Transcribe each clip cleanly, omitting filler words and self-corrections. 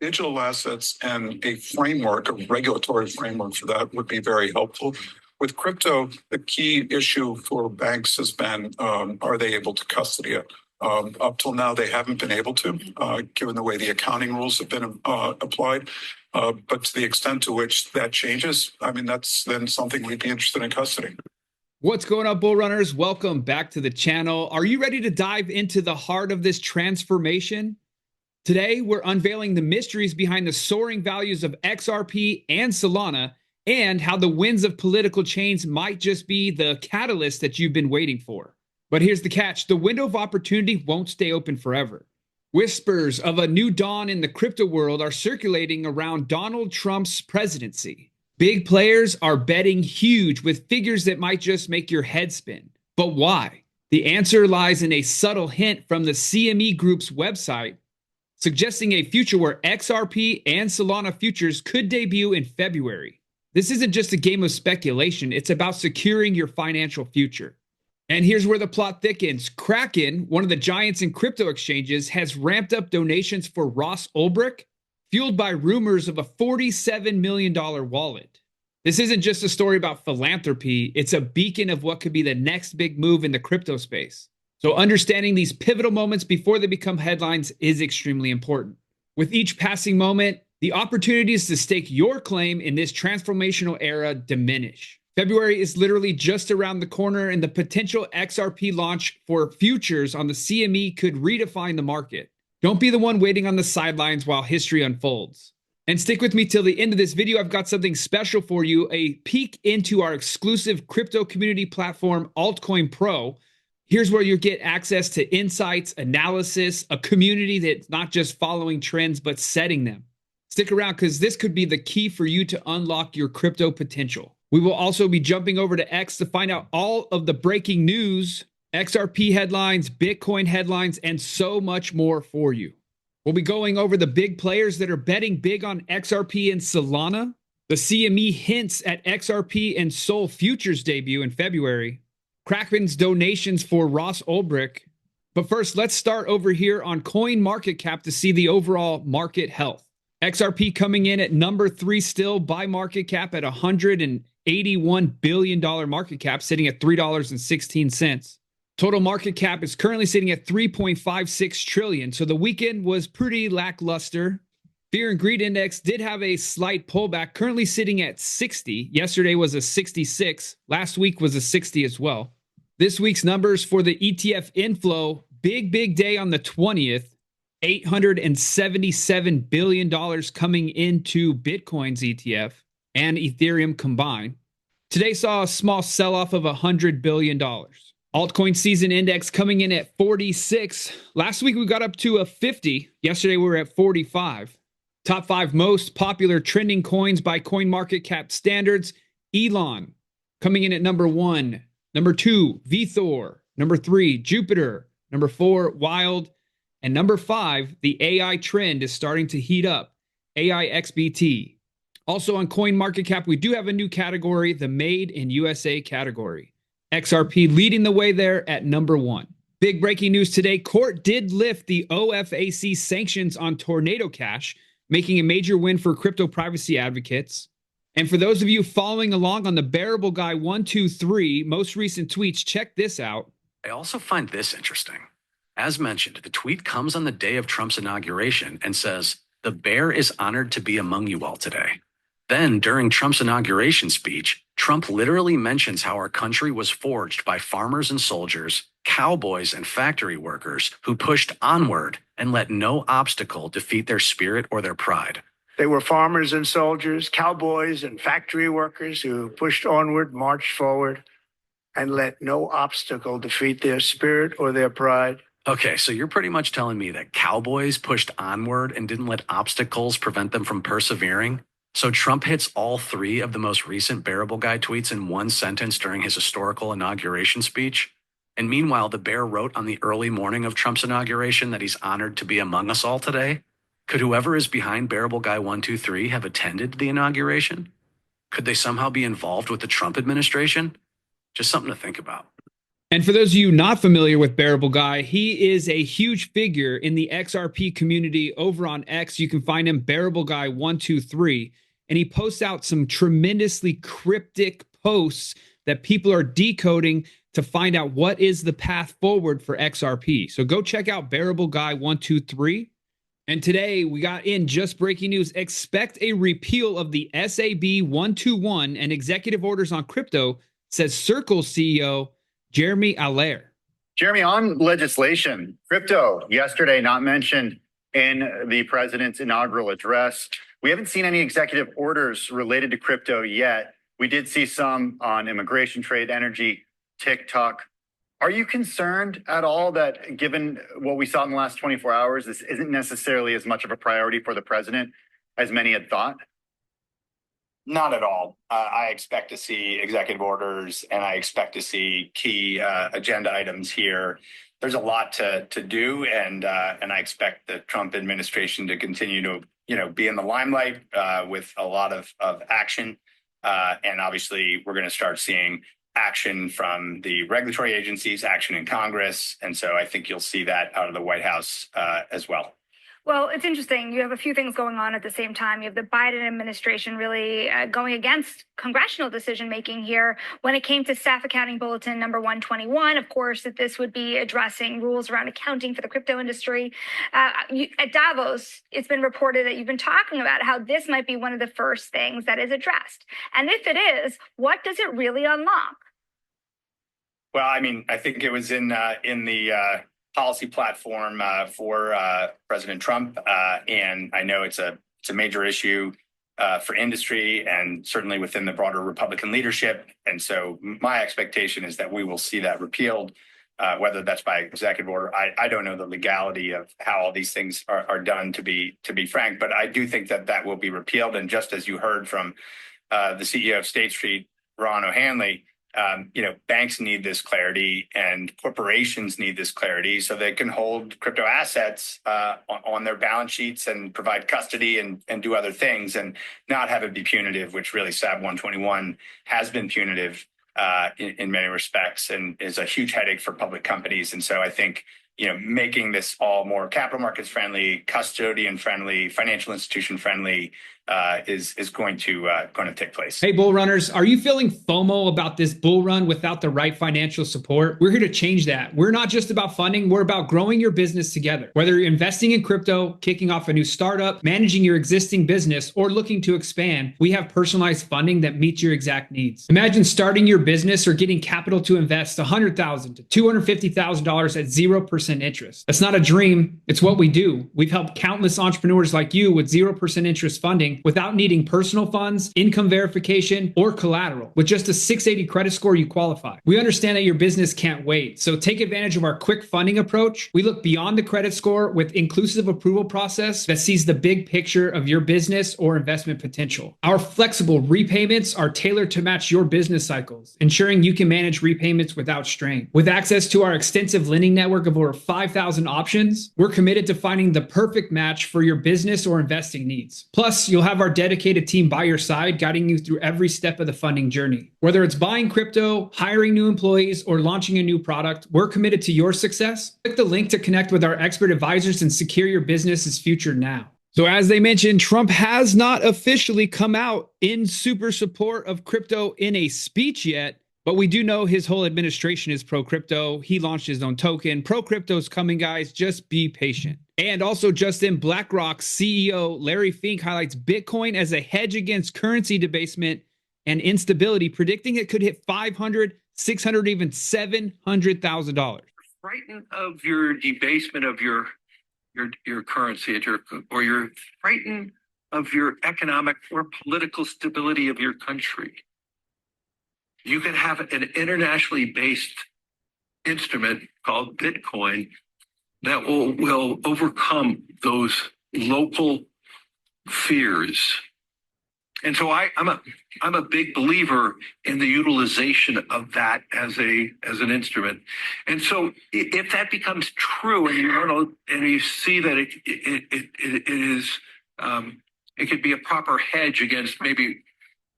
Digital assets and a framework, a regulatory framework for that would be very helpful. With crypto, the key issue for banks has been, are they able to custody it? Up till now, they haven't been able to, given the way the accounting rules have been applied. But to the extent to which that changes, I mean, that's then something we'd be interested in custody. What's going on, bull runners? Welcome back to the channel. Are you ready to dive into the heart of this transformation? Today, we're unveiling the mysteries behind the soaring values of XRP and Solana, and how the winds of political change might just be the catalyst that you've been waiting for. But here's the catch: the window of opportunity won't stay open forever. Whispers of a new dawn in the crypto world are circulating around Donald Trump's presidency. Big players are betting huge with figures that might just make your head spin. But why? The answer lies in a subtle hint from the CME Group's website, suggesting a future where XRP and Solana futures could debut in February. This isn't just a game of speculation, it's about securing your financial future. And here's where the plot thickens. Kraken, one of the giants in crypto exchanges, has ramped up donations for Ross Ulbricht, fueled by rumors of a $47 million wallet. This isn't just a story about philanthropy, it's a beacon of what could be the next big move in the crypto space. So understanding these pivotal moments before they become headlines is extremely important. With each passing moment, the opportunities to stake your claim in this transformational era diminish. February is literally just around the corner, and the potential XRP launch for futures on the CME could redefine the market. Don't be the one waiting on the sidelines while history unfolds. And stick with me till the end of this video. I've got something special for you, a peek into our exclusive crypto community platform, Altcoin Pro. Here's where you get access to insights, analysis, a community that's not just following trends, but setting them. Stick around because this could be the key for you to unlock your crypto potential. We will also be jumping over to X to find out all of the breaking news, XRP headlines, Bitcoin headlines, and so much more for you. We'll be going over the big players that are betting big on XRP and Solana, the CME hints at XRP and Sol futures debut in February, Kraken's donations for Ross Ulbricht. But first, let's start over here on CoinMarketCap to see the overall market health. XRP coming in at number 3 still by market cap at $181 billion market cap, sitting at $3.16. Total market cap is currently sitting at 3.56 trillion. So the weekend was pretty lackluster. Fear and Greed Index did have a slight pullback, currently sitting at 60. Yesterday was a 66. Last week was a 60 as well. This week's numbers for the ETF inflow, big day on the 20th. $877 billion coming into Bitcoin's ETF and Ethereum combined. Today saw a small sell-off of $100 billion. Altcoin season index coming in at 46. Last week we got up to a 50. Yesterday we were at 45. Top 5 most popular trending coins by CoinMarketCap standards. Elon coming in at number 1. Number 2, VeThor. Number 3, Jupiter. Number 4, Wild. And number 5, the AI trend is starting to heat up, AIXBT. Also on CoinMarketCap, we do have a new category, the Made in USA category. XRP leading the way there at number 1. Big breaking news today, court did lift the OFAC sanctions on Tornado Cash, making a major win for crypto privacy advocates. And for those of you following along on the Bearable Guy 123 most recent tweets, check this out. I also find this interesting. As mentioned, the tweet comes on the day of Trump's inauguration and says, "The bear is honored to be among you all today." Then, during Trump's inauguration speech, Trump literally mentions how our country was forged by farmers and soldiers, cowboys and factory workers who pushed onward and let no obstacle defeat their spirit or their pride. They were farmers and soldiers, cowboys and factory workers who pushed onward, marched forward, and let no obstacle defeat their spirit or their pride. Okay, so you're pretty much telling me that cowboys pushed onward and didn't let obstacles prevent them from persevering? So Trump hits all 3 of the most recent Bearable Guy tweets in one sentence during his historical inauguration speech? And meanwhile, the bear wrote on the early morning of Trump's inauguration that he's honored to be among us all today? Could whoever is behind Bearable Guy 123 have attended the inauguration? Could they somehow be involved with the Trump administration? Just something to think about. And for those of you not familiar with Bearable Guy, he is a huge figure in the XRP community over on X. You can find him Bearable Guy 123, and he posts out some tremendously cryptic posts that people are decoding to find out what is the path forward for XRP. So go check out Bearable Guy 123. And today we got in just breaking news. Expect a repeal of the SAB 121 and executive orders on crypto, says Circle CEO Jeremy Allaire. Jeremy, on legislation, crypto yesterday not mentioned in the president's inaugural address. We haven't seen any executive orders related to crypto yet. We did see some on immigration, trade, energy, TikTok. Are you concerned at all that given what we saw in the last 24 hours, this isn't necessarily as much of a priority for the president as many had thought? Not at all. I expect to see executive orders and I expect to see key agenda items here. There's a lot to do, and I expect the Trump administration to continue to be in the limelight with a lot of action. And obviously, we're going to start seeing action from the regulatory agencies, action in Congress. And so I think you'll see that out of the White House as well. Well, it's interesting. You have a few things going on at the same time. You have the Biden administration really going against congressional decision-making here. When it came to Staff Accounting Bulletin number 121, of course, that this would be addressing rules around accounting for the crypto industry. At Davos, it's been reported that you've been talking about how this might be one of the first things that is addressed. And if it is, what does it really unlock? Well, I mean, I think it was in the policy platform for President Trump, and I know it's a major issue for industry and certainly within the broader Republican leadership. And so my expectation is that we will see that repealed, whether that's by executive order. I don't know the legality of how all these things are done, to be frank, but I do think that will be repealed. And just as you heard from the CEO of State Street, Ron O'Hanley, banks need this clarity and corporations need this clarity so they can hold crypto assets on their balance sheets and provide custody and do other things and not have it be punitive, which really SAB 121 has been punitive in many respects and is a huge headache for public companies. And so I think, making this all more capital markets friendly, custodian friendly, financial institution friendly is going to take place. Hey, bull runners, are you feeling FOMO about this bull run without the right financial support? We're here to change that. We're not just about funding, we're about growing your business together. Whether you're investing in crypto, kicking off a new startup, managing your existing business, or looking to expand, we have personalized funding that meets your exact needs. Imagine starting your business or getting capital to invest $100,000 to $250,000 at 0% interest. That's not a dream, it's what we do. We've helped countless entrepreneurs like you with 0% interest funding without needing personal funds, income verification, or collateral. With just a 680 credit score, you qualify. We understand that your business can't wait, so take advantage of our quick funding approach. We look beyond the credit score with inclusive approval process that sees the big picture of your business or investment potential. Our flexible repayments are tailored to match your business cycles, ensuring you can manage repayments without strain. With access to our extensive lending network of over 5,000 options, we're committed to finding the perfect match for your business or investing needs. Plus, you'll have our dedicated team by your side, guiding you through every step of the funding journey. Whether it's buying crypto, hiring new employees, or launching a new product, we're committed to your success. Click the link to connect with our expert advisors and secure your business's future now. So as they mentioned, Trump has not officially come out in super support of crypto in a speech yet, but we do know his whole administration is pro-crypto. He launched his own token. Pro-crypto's coming, guys. Just be patient. And also, just in, BlackRock CEO Larry Fink highlights Bitcoin as a hedge against currency debasement and instability, predicting it could hit $500,000, $600,000, even $700,000. Frightened of your debasement of your currency, or you're frightened of your economic or political stability of your country. You can have an internationally based instrument called Bitcoin that will overcome those local fears. And so I'm a big believer in the utilization of that as an instrument. And so if that becomes true, and you see that it could be a proper hedge against maybe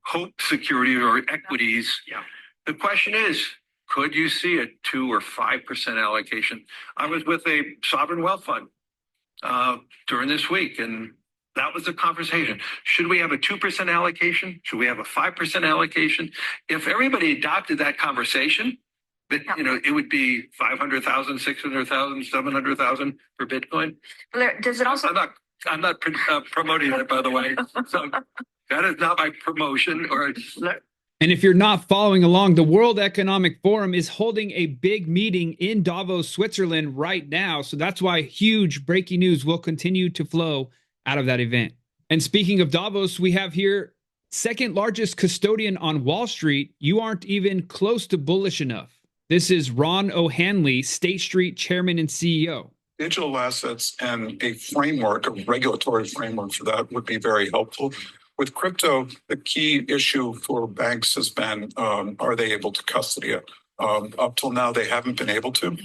hope security or equities. Yeah. The question is, Could you see a 2 or 5% allocation? I was with a sovereign wealth fund during this week, and that was the conversation. Should we have a 2% allocation? Should we have a 5% allocation? If everybody adopted that conversation, that it would be 500,000, 600,000, 700,000 for Bitcoin. Does it also? I'm not promoting it, by the way. So that is not my promotion. And if you're not following along, the World Economic Forum is holding a big meeting in Davos, Switzerland right now. So that's why huge breaking news will continue to flow out of that event. And speaking of Davos, we have here second largest custodian on Wall Street. You aren't even close to bullish enough. This is Ron O'Hanley, State Street chairman and CEO. Digital assets and a framework, a regulatory framework for that would be very helpful. With crypto, the key issue for banks has been, are they able to custody it? Up till now, they haven't been able to,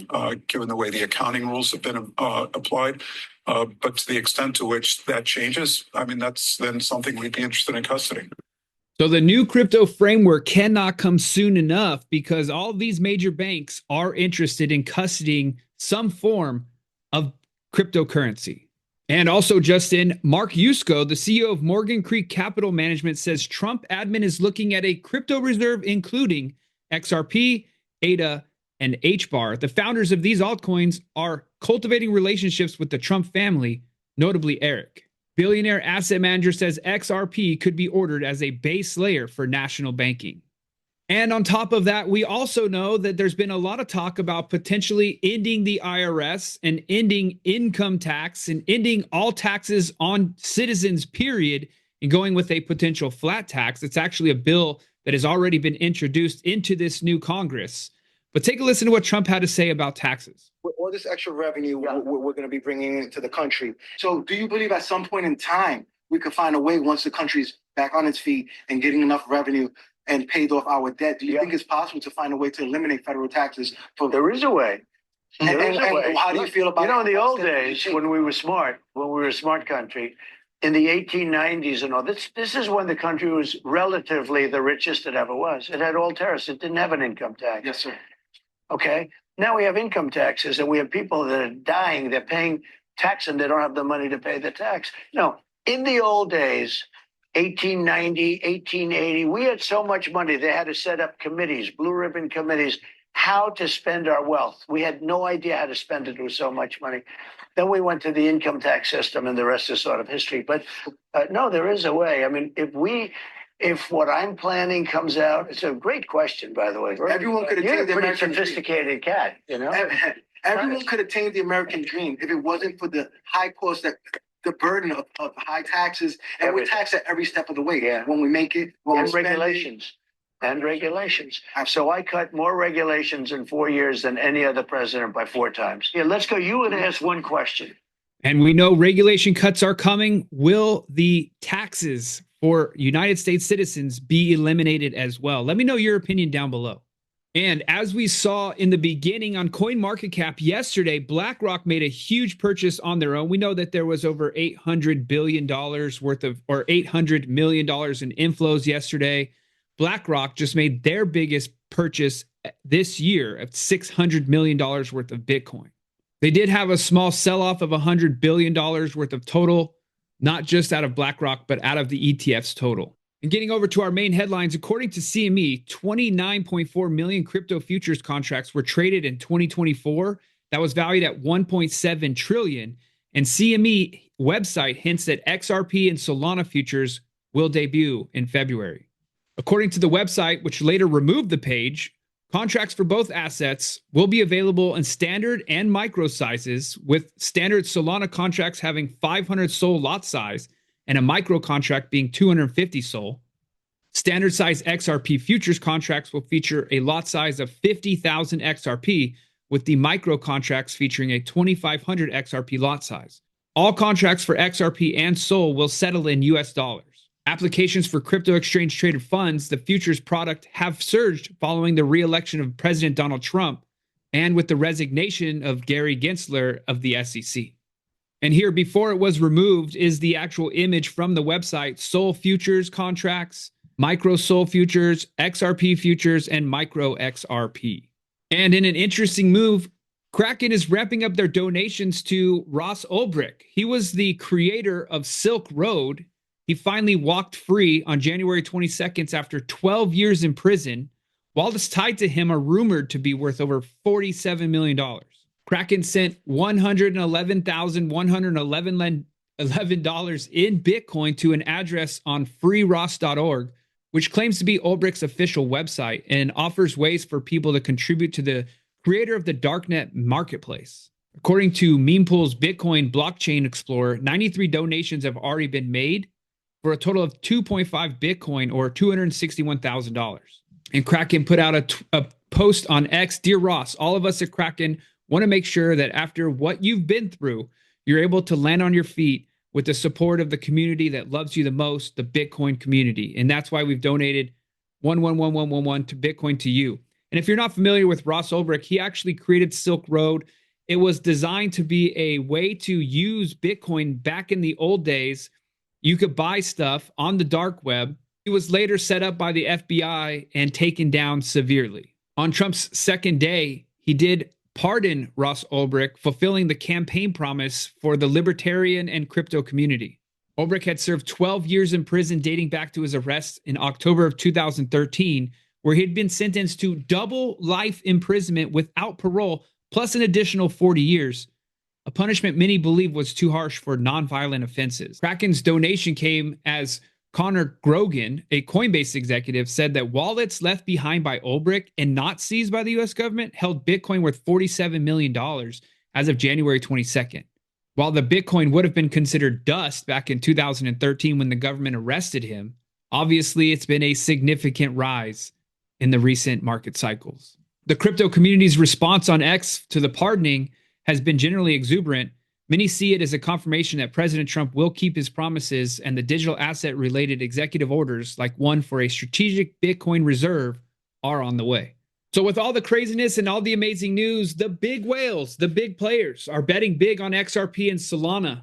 given the way the accounting rules have been applied. But to the extent to which that changes, I mean, that's then something we'd be interested in custody. So the new crypto framework cannot come soon enough because all of these major banks are interested in custodying some form of cryptocurrency. And also, Justin, Mark Yusko, the CEO of Morgan Creek Capital Management, says Trump admin is looking at a crypto reserve, including XRP, ADA, and HBAR. The founders of these altcoins are cultivating relationships with the Trump family, notably Eric. Billionaire asset manager says XRP could be ordered as a base layer for national banking. And on top of that, we also know that there's been a lot of talk about potentially ending the IRS and ending income tax and ending all taxes on citizens, period, and going with a potential flat tax. It's actually a bill that has already been introduced into this new Congress. But take a listen to what Trump had to say about taxes. All this extra revenue we're going to be bringing into the country. So do you believe at some point in time we could find a way, once the country's back on its feet and getting enough revenue and paid off our debt, do you think it's possible to find a way to eliminate federal taxes? There is a way. And how do you feel about in the old days when we were a smart country, in the 1890s and all, this is when the country was relatively the richest it ever was. It had all tariffs. It didn't have an income tax. Yes, sir. Okay. Now we have income taxes and we have people that are dying. They're paying tax and they don't have the money to pay the tax. No, in the old days, 1890, 1880, we had so much money. They had to set up committees, blue ribbon committees, how to spend our wealth. We had no idea how to spend it with so much money. Then we went to the income tax system and the rest is sort of history. But no, there is a way. I mean, if what I'm planning comes out, it's a great question, by the way. Everyone could attain the American sophisticated cat, you know? Everyone could attain the American dream if it wasn't for the high cost, the burden of high taxes, and we're taxed at every step of the way. Yeah. When we make it, when and regulations. And regulations. So I cut more regulations in 4 years than any other president by 4 times. Yeah, let's go. You would ask one question. And we know regulation cuts are coming. Will the taxes for United States citizens be eliminated as well? Let me know your opinion down below. And as we saw in the beginning on CoinMarketCap yesterday, BlackRock made a huge purchase on their own. We know that there was over $800 billion worth of, or $800 million in inflows yesterday. BlackRock just made their biggest purchase this year of $600 million worth of Bitcoin. They did have a small sell-off of $100 billion worth of total, not just out of BlackRock, but out of the ETFs total. And getting over to our main headlines, according to CME, 29.4 million crypto futures contracts were traded in 2024. That was valued at 1.7 trillion. And CME website hints that XRP and Solana futures will debut in February. According to the website, which later removed the page, contracts for both assets will be available in standard and micro sizes, with standard Solana contracts having 500 SOL lot size and a micro contract being 250 SOL. Standard size XRP futures contracts will feature a lot size of 50,000 XRP, with the micro contracts featuring a 2,500 XRP lot size. All contracts for XRP and SOL will settle in US dollars. Applications for crypto exchange traded funds, the futures product, have surged following the re-election of President Donald Trump and with the resignation of Gary Gensler of the SEC. And here, before it was removed, is the actual image from the website: SOL futures contracts, micro SOL futures, XRP futures, and micro XRP. And in an interesting move, Kraken is ramping up their donations to Ross Ulbricht. He was the creator of Silk Road. He finally walked free on January 22nd after 12 years in prison. Wallets tied to him are rumored to be worth over $47 million. Kraken sent $111,111 in Bitcoin to an address on freeross.org, which claims to be Ulbricht's official website and offers ways for people to contribute to the creator of the darknet marketplace. According to Mempool's Bitcoin blockchain explorer, 93 donations have already been made for a total of 2.5 Bitcoin or $261,000. And Kraken put out a post on X, "Dear Ross, all of us at Kraken want to make sure that after what you've been through, you're able to land on your feet with the support of the community that loves you the most, the Bitcoin community. And that's why we've donated 111111 to Bitcoin to you." And if you're not familiar with Ross Ulbricht, he actually created Silk Road. It was designed to be a way to use Bitcoin back in the old days. You could buy stuff on the dark web. It was later set up by the FBI and taken down severely. On Trump's second day, he did pardon Ross Ulbricht, fulfilling the campaign promise for the libertarian and crypto community. Ulbricht had served 12 years in prison dating back to his arrest in October of 2013, where he had been sentenced to double life imprisonment without parole, plus an additional 40 years, a punishment many believe was too harsh for nonviolent offenses. Kraken's donation came as Connor Grogan, a Coinbase executive, said that wallets left behind by Ulbricht and not seized by the U.S. government held Bitcoin worth $47 million as of January 22nd. While the Bitcoin would have been considered dust back in 2013 when the government arrested him, obviously it's been a significant rise in the recent market cycles. The crypto community's response on X to the pardoning has been generally exuberant. Many see it as a confirmation that President Trump will keep his promises, and the digital asset-related executive orders, like one for a strategic Bitcoin reserve, are on the way. So with all the craziness and all the amazing news, the big whales, the big players, are betting big on XRP and Solana.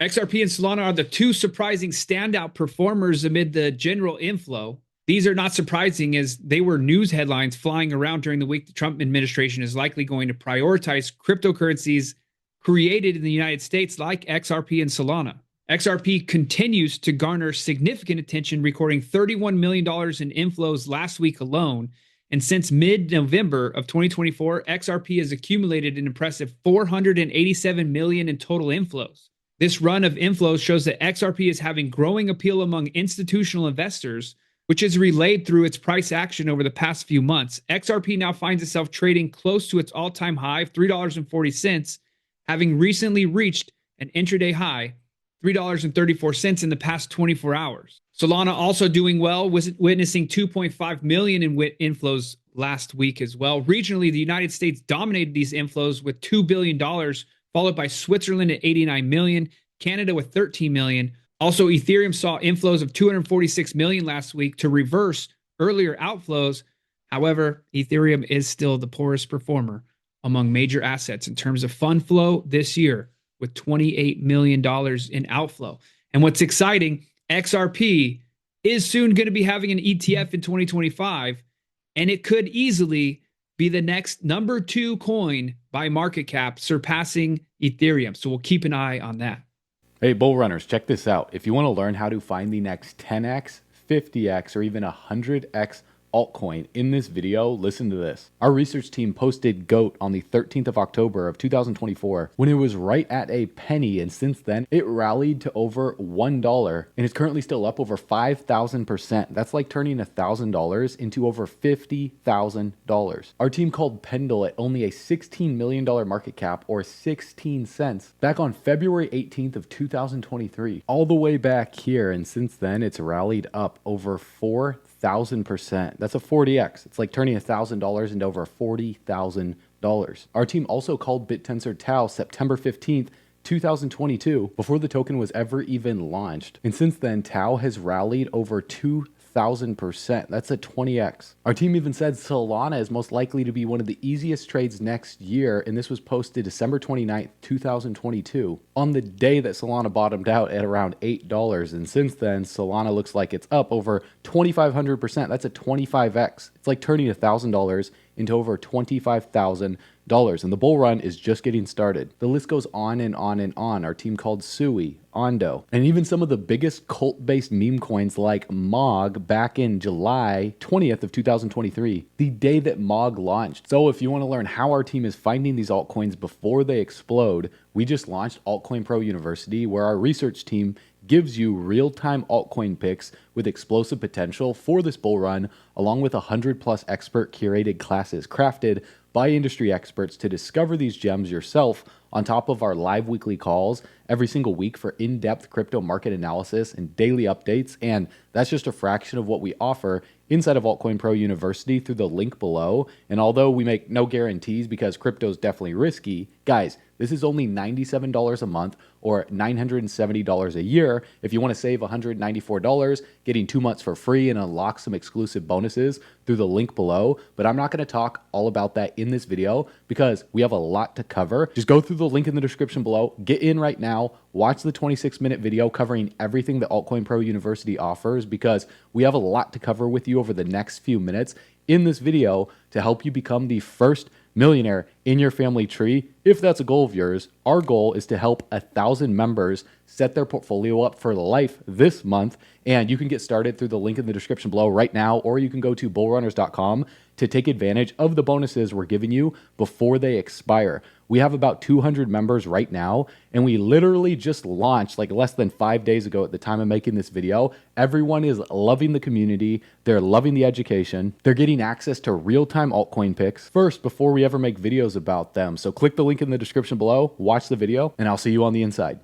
XRP and Solana are the two surprising standout performers amid the general inflow. These are not surprising, as they were news headlines flying around during the week. The Trump administration is likely going to prioritize cryptocurrencies created in the United States like XRP and Solana. XRP continues to garner significant attention, recording $31 million in inflows last week alone. And since mid-November of 2024, XRP has accumulated an impressive $487 million in total inflows. This run of inflows shows that XRP is having growing appeal among institutional investors, which is relayed through its price action over the past few months. XRP now finds itself trading close to its all-time high of $3.40, having recently reached an intraday high, $3.34 in the past 24 hours. Solana also doing well, was witnessing 2.5 million in inflows last week as well. Regionally, the United States dominated these inflows with $2 billion, followed by Switzerland at 89 million, Canada with 13 million. Also, Ethereum saw inflows of 246 million last week to reverse earlier outflows. However, Ethereum is still the poorest performer among major assets in terms of fund flow this year, with $28 million in outflow. And what's exciting, XRP is soon going to be having an ETF in 2025, and it could easily be the next number 2 coin by market cap, surpassing Ethereum. So we'll keep an eye on that. Hey, bull runners, check this out. If you want to learn how to find the next 10x, 50x, or even 100x altcoin in this video, listen to this. Our research team posted GOAT on the 13th of October of 2024 when it was right at a penny, and since then it rallied to over $1 and is currently still up over 5,000%. That's like turning $1,000 into over $50,000. Our team called Pendle at only a $16 million market cap, or 16 cents, back on February 18th of 2023, all the way back here, and since then it's rallied up over 4,000%. That's a 40x. It's like turning $1,000 into over $40,000. Our team also called BitTensor Tau September 15th, 2022, before the token was ever even launched. And since then, Tau has rallied over 2,000%. That's a 20x. Our team even said Solana is most likely to be one of the easiest trades next year, and this was posted December 29th, 2022, on the day that Solana bottomed out at around $8. And since then, Solana looks like it's up over 2,500%. That's a 25x. It's like turning $1,000 into over $25,000. And the bull run is just getting started. The list goes on and on and on. Our team called Sui, Ondo, and even some of the biggest cult-based meme coins like MOG back in July 20th of 2023, the day that MOG launched. So if you want to learn how our team is finding these altcoins before they explode, we just launched Altcoin Pro University, where our research team gives you real-time altcoin picks with explosive potential for this bull run, along with 100+ expert curated classes crafted by industry experts to discover these gems yourself, on top of our live weekly calls every single week for in-depth crypto market analysis and daily updates. And that's just a fraction of what we offer inside of Altcoin Pro University through the link below. And although we make no guarantees because crypto is definitely risky, guys, this is only $97 a month or $970 a year. If you want to save $194, getting 2 months for free and unlock some exclusive bonuses through the link below. But I'm not going to talk all about that in this video because we have a lot to cover. Just go through the link in the description below, get in right now, watch the 26-minute video covering everything that Altcoin Pro University offers, because we have a lot to cover with you over the next few minutes in this video to help you become the first millionaire in your family tree. If that's a goal of yours, our goal is to help 1,000 members set their portfolio up for life this month. And you can get started through the link in the description below right now, or you can go to bullrunners.com to take advantage of the bonuses we're giving you before they expire. We have about 200 members right now, and we literally just launched like less than 5 days ago at the time of making this video. Everyone is loving the community. They're loving the education. They're getting access to real-time altcoin picks first before we ever make videos about them. So click the link in the description below, watch the video, and I'll see you on the inside.